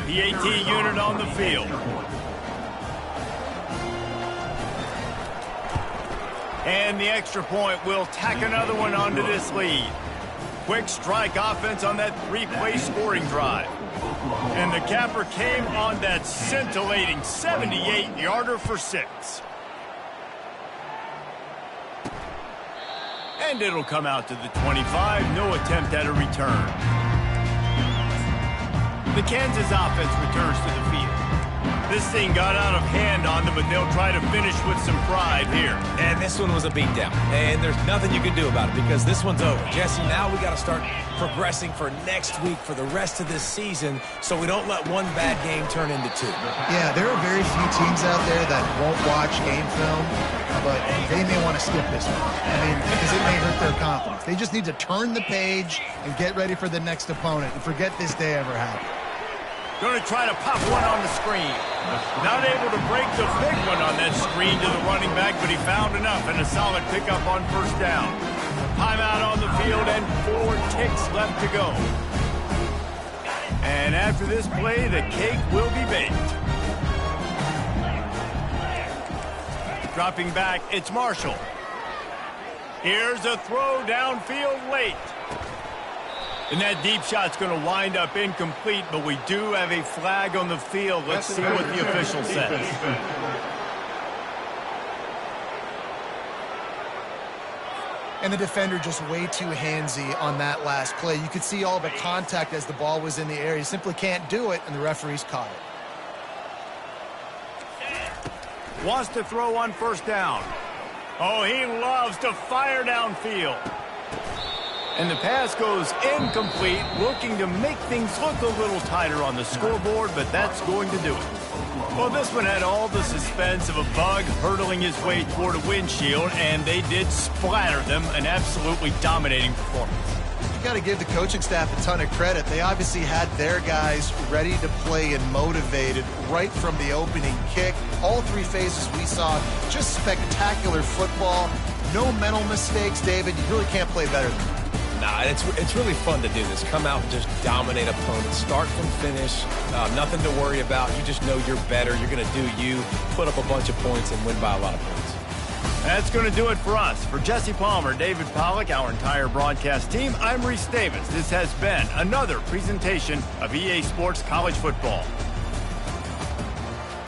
PAT unit on the field. And the extra point will tack another one onto this lead. Quick strike offense on that three-play scoring drive. And the capper came on that scintillating 78-yarder for 6. And it'll come out to the 25. No attempt at a return. The Kansas offense returns to the field. This thing got out of hand on them, but they'll try to finish with some pride here. And this one was a beatdown. And there's nothing you can do about it because this one's over. Jesse, now we got to start progressing for next week for the rest of this season so we don't let one bad game turn into two. Yeah, there are very few teams out there that won't watch game film, but they may want to skip this one. I mean, because it may hurt their confidence. They just need to turn the page and get ready for the next opponent and forget this day ever happened. Going to try to pop one on the screen. Not able to break the big one on that screen to the running back, but he found enough and a solid pickup on first down. Timeout on the field and 4 ticks left to go. And after this play, the cake will be baked. Dropping back, it's Marshall. Here's a throw downfield late. And that deep shot's going to wind up incomplete, but we do have a flag on the field. Let's see what the official says. And the defender just way too handsy on that last play. You could see all the contact as the ball was in the air. You simply can't do it, and the referee's caught it. Wants to throw on first down. Oh, he loves to fire downfield. And the pass goes incomplete, looking to make things look a little tighter on the scoreboard, but that's going to do it. Well, this one had all the suspense of a bug hurtling his way toward a windshield, and they did splatter them, an absolutely dominating performance. You got to give the coaching staff a ton of credit. They obviously had their guys ready to play and motivated right from the opening kick. All 3 phases we saw, just spectacular football. No mental mistakes, David. You really can't play better than that. Nah, it's really fun to do this. Come out and just dominate opponents. Start from finish. Nothing to worry about. You just know you're better. You're going to do you, put up a bunch of points, and win by a lot of points. That's going to do it for us. For Jesse Palmer, David Pollack, our entire broadcast team, I'm Reese Davis. This has been another presentation of EA Sports College Football.